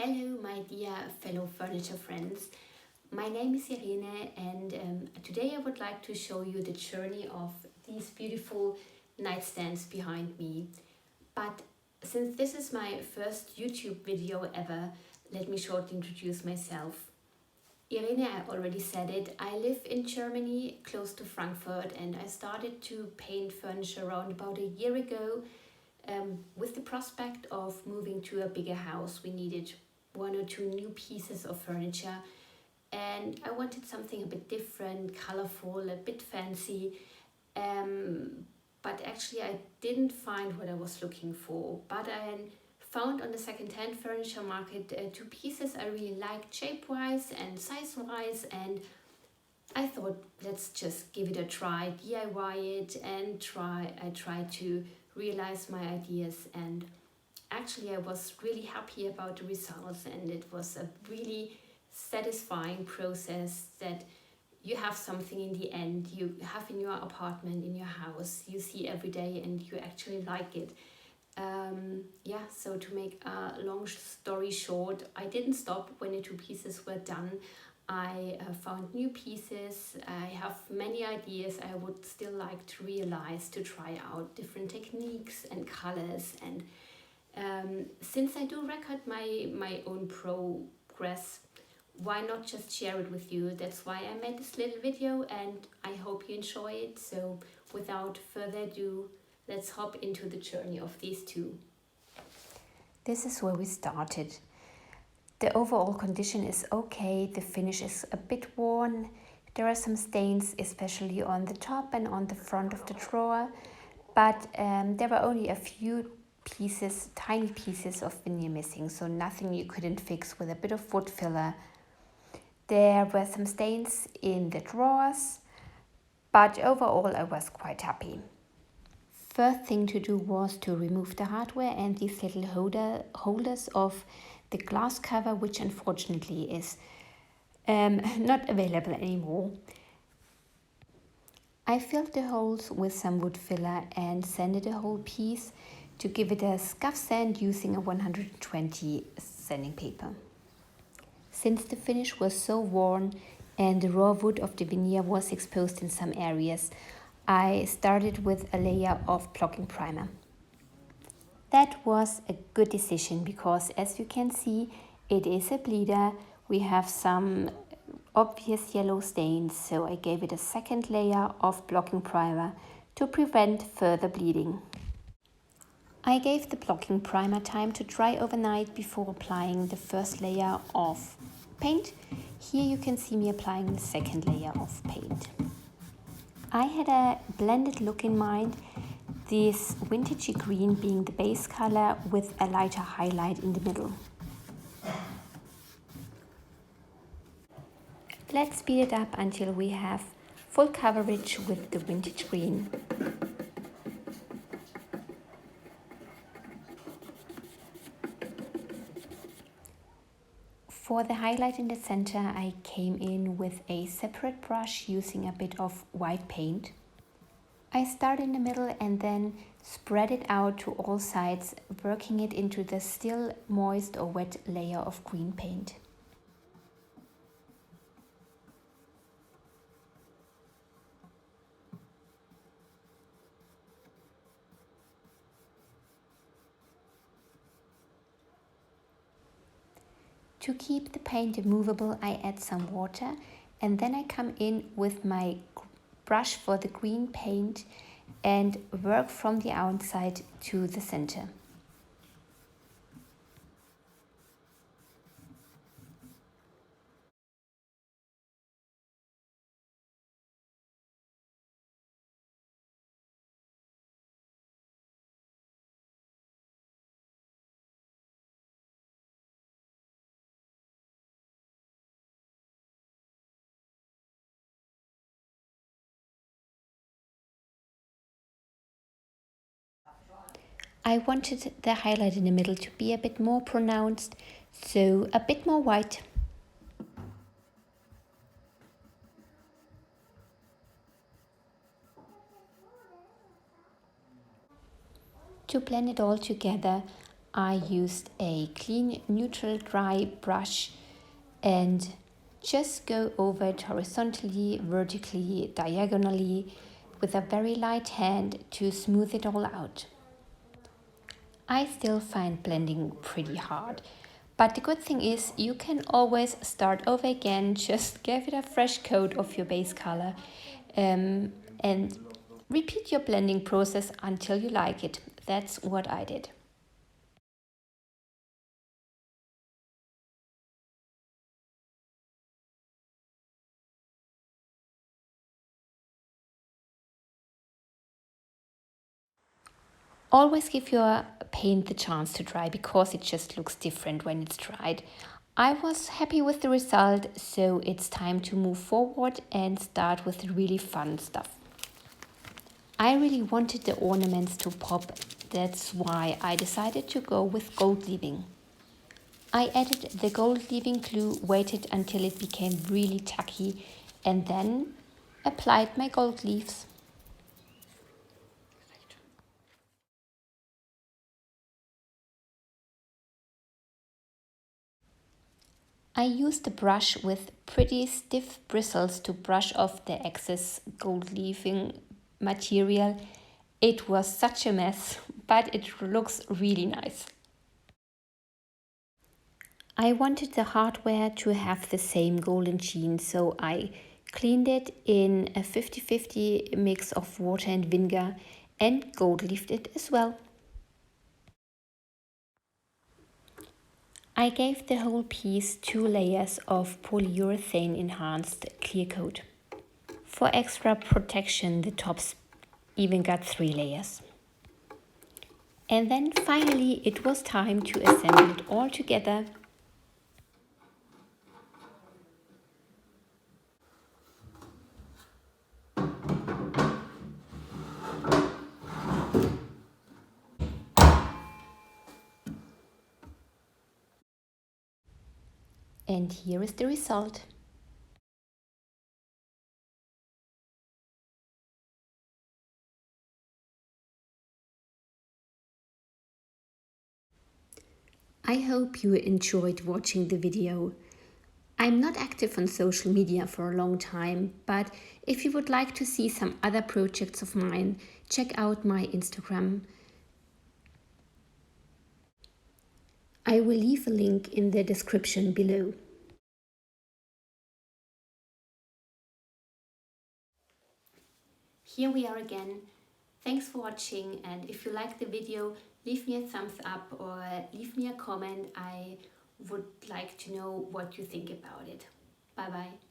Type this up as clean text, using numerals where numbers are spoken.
Hello, my dear fellow furniture friends. My name is Irene, and today I would like to show you the journey of these beautiful nightstands behind me. But since this is my first YouTube video ever, let me shortly introduce myself. Irene, I already said it. I live in Germany, close to Frankfurt, and I started to paint furniture around about a year ago. With the prospect of moving to a bigger house, we needed one or two new pieces of furniture, and I wanted something a bit different, colorful, a bit fancy. But actually, I didn't find what I was looking for. But I found on the second-hand furniture market two pieces I really liked, shape-wise and size-wise, and I thought, let's just give it a try, DIY it, and I tried to realize my ideas, and actually I was really happy about the results, and it was a really satisfying process that you have something in the end you have in your apartment, in your house, you see every day, and you actually like it. So to make a long story short, I didn't stop when the two pieces were done. I found new pieces. I have many ideas I would still like to realize, to try out different techniques and colors. And since I do record my own progress, why not just share it with you? That's why I made this little video, and I hope you enjoy it. So without further ado, let's hop into the journey of these two. This is where we started. The overall condition is okay, the finish is a bit worn. There are some stains, especially on the top and on the front of the drawer, but there were only a few pieces, tiny pieces of veneer missing, so nothing you couldn't fix with a bit of wood filler. There were some stains in the drawers, but overall I was quite happy. First thing to do was to remove the hardware and these little holders of the glass cover, which unfortunately is not available anymore. I filled the holes with some wood filler and sanded the whole piece to give it a scuff sand using a 120 sanding paper. Since the finish was so worn and the raw wood of the veneer was exposed in some areas, I started with a layer of blocking primer. That was a good decision because, as you can see, it is a bleeder. We have some obvious yellow stains, so I gave it a second layer of blocking primer to prevent further bleeding. I gave the blocking primer time to dry overnight before applying the first layer of paint. Here you can see me applying the second layer of paint. I had a blended look in mind, this vintagey green being the base color with a lighter highlight in the middle. Let's speed it up until we have full coverage with the vintage green. For the highlight in the center, I came in with a separate brush using a bit of white paint. I start in the middle and then spread it out to all sides, working it into the still moist or wet layer of green paint. To keep the paint immovable, I add some water, and then I come in with my brush for the green paint and work from the outside to the center. I wanted the highlight in the middle to be a bit more pronounced, so a bit more white. To blend it all together, I used a clean, neutral, dry brush and just go over it horizontally, vertically, diagonally with a very light hand to smooth it all out. I still find blending pretty hard, but the good thing is you can always start over again, just give it a fresh coat of your base color and repeat your blending process until you like it. That's what I did. Always give your paint the chance to dry because it just looks different when it's dried. I was happy with the result, so it's time to move forward and start with the really fun stuff. I really wanted the ornaments to pop, that's why I decided to go with gold leaving. I added the gold leaving glue, waited until it became really tacky, and then applied my gold leaves. I used a brush with pretty stiff bristles to brush off the excess gold leafing material. It was such a mess, but it looks really nice. I wanted the hardware to have the same golden sheen, so I cleaned it in a 50-50 mix of water and vinegar and gold leafed it as well. I gave the whole piece 2 layers of polyurethane enhanced clear coat. For extra protection, the tops even got 3 layers. And then finally it was time to assemble it all together. And here is the result. I hope you enjoyed watching the video. I'm not active on social media for a long time, but if you would like to see some other projects of mine, check out my Instagram. I will leave a link in the description below. Here we are again. Thanks for watching, and if you like the video, leave me a thumbs up or leave me a comment. I would like to know what you think about it. Bye bye.